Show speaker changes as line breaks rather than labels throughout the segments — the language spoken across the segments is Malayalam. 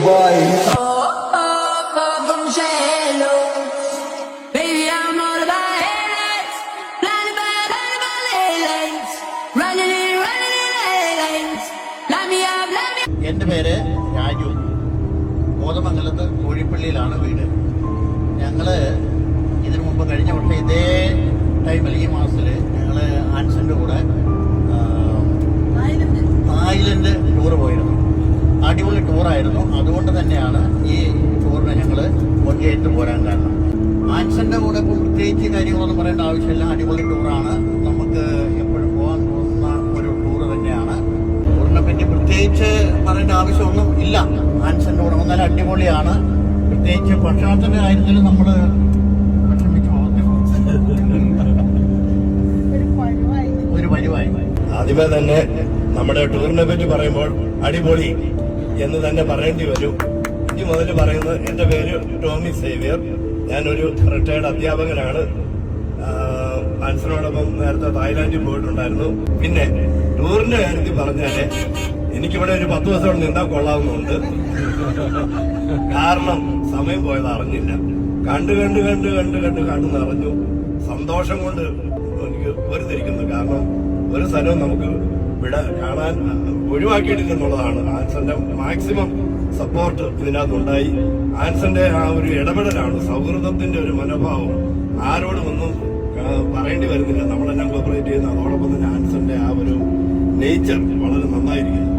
boy.
എൻ്റെ പേര് രാജു. കോതമംഗലത്ത് കോഴിപ്പള്ളിയിലാണ് വീട്. ഞങ്ങള് ഇതിനു മുമ്പ് കഴിഞ്ഞ വർഷം ഇതേ ടൈമിൽ ഈ മാസത്തിൽ ഞങ്ങള് ആൻസന്റെ കൂടെ തായ്ലൻഡ് ടൂർ പോയിരുന്നു. അടിപൊളി ടൂറായിരുന്നു. അതുകൊണ്ട് തന്നെയാണ് ഈ ടൂറിന് ഞങ്ങള് ഒറ്റയിട്ട് പോരാൻ കാരണം. ആൻസന്റെ കൂടെ ഇപ്പോൾ പ്രത്യേകിച്ച് കാര്യങ്ങളൊന്നും പറയേണ്ട ആവശ്യമില്ല. അടിപൊളി ടൂറാണ്. നമുക്ക് എപ്പോഴും പോകാൻ തോന്നുന്ന ഒരു ടൂർ തന്നെയാണ്. ടൂറിനെ പറ്റി പ്രത്യേകിച്ച് പറയേണ്ട ആവശ്യമൊന്നും ഇല്ല. ആൻസന്റെ കൂടെ വന്നാൽ അടിപൊളിയാണ്. പ്രത്യേകിച്ച് ഭക്ഷണത്തിന്റെ കാര്യത്തിൽ നമ്മള് വിഷമിച്ച് ഒരു പരിവായി.
ആദ്യമേ തന്നെ നമ്മുടെ ടൂറിനെ പറ്റി പറയുമ്പോൾ അടിപൊളി എന്ന് തന്നെ പറയേണ്ടി വരും. ഇനി മുതൽ പറയുന്നത് എന്റെ പേര് ടോമി സേവ്യർ. ഞാനൊരു റിട്ടയർഡ് അധ്യാപകനാണ്. ആൻസനോടൊപ്പം നേരത്തെ തായ്ലാന്റിൽ പോയിട്ടുണ്ടായിരുന്നു. പിന്നെ ടൂറിന്റെ കാര്യത്തിൽ പറഞ്ഞാല് എനിക്കിവിടെ ഒരു 10 ദിവസം നിന്നാൽ കൊള്ളാവുന്നുണ്ട്. കാരണം സമയം പോയത് അറിഞ്ഞില്ല. കണ്ടു നിറഞ്ഞു. സന്തോഷം കൊണ്ട് എനിക്ക് ഒരുതിരിക്കുന്നു. കാരണം ഒരു സ്ഥലവും നമുക്ക് ഇവിടെ കാണാൻ ഒഴിവാക്കിയിട്ടില്ലെന്നുള്ളതാണ്. ആൻസന്റെ മാക്സിമം സപ്പോർട്ട് ഇതിനകത്തുണ്ടായി. ആൻസന്റെ ആ ഒരു ഇടപെടലാണ്, സൗഹൃദത്തിന്റെ ഒരു മനോഭാവം ആരോടും ഒന്നും പറയേണ്ടി വരുന്നില്ല. നമ്മളെല്ലാം കോപ്പറേറ്റ് ചെയ്യുന്ന അതോടൊപ്പം തന്നെ ആൻസന്റെ ആ ഒരു നേച്ചർ വളരെ നന്നായിരിക്കുന്നു.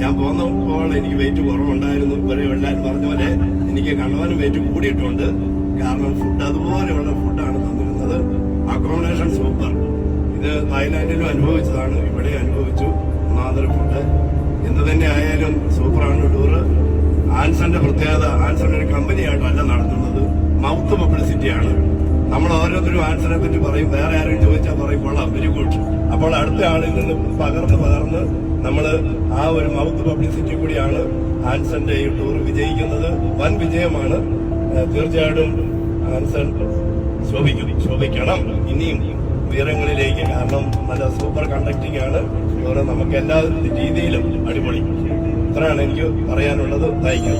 ഞാൻ പോന്നപ്പോൾ എനിക്ക് വെയിറ്റ് കുറവുണ്ടായിരുന്നു. ഇവരെ എല്ലാവരും പറഞ്ഞ പോലെ എനിക്ക് കണ്ണവനും വെയിറ്റ് കൂടിയിട്ടുണ്ട്. കാരണം ഫുഡ് അതുപോലെയുള്ള ഫുഡാണ് തന്നിരുന്നത്. Accommodation super. ഇത് തായ്ലാന്റിലും അനുഭവിച്ചതാണ്, ഇവിടെ അനുഭവിച്ചു. ഒന്നാമതൊരു ഫുഡ് എന്ത് തന്നെ ആയാലും സൂപ്പറാണ് ടൂറ്. ആൻസന്റെ പ്രത്യേകത, ആൻസന്റെ ഒരു കമ്പനിയായിട്ടല്ല നടത്തുന്നത്, മൗത്ത് പബ്ലിസിറ്റിയാണ്. നമ്മൾ ഓരോരുത്തരും ആൻസനെ പറ്റി പറയും, വേറെ ആരും ചോദിച്ചാൽ പറയും കൊള്ളാം, വെരി ഗുഡ്. അപ്പോൾ അടുത്ത ആളിൽ നിന്ന് പകർന്ന് നമ്മൾ ആ ഒരു മൗത്ത് പബ്ലിസിറ്റി കൂടിയാണ് ആൻസന്റെ ഈ ടൂർ വിജയിക്കുന്നത്. വൻ വിജയമാണ്. തീർച്ചയായിട്ടും ആൻസൺ ശോഭിക്കണം ഇനിയും ഉയരങ്ങളിലേക്ക്. കാരണം നല്ല സൂപ്പർ കണ്ടക്ടിംഗ് ആണ് ടൂറ്. നമുക്ക് എല്ലാ രീതിയിലും അടിപൊളി. ഇത്രയാണ് എനിക്ക് പറയാനുള്ളത്. Thank you.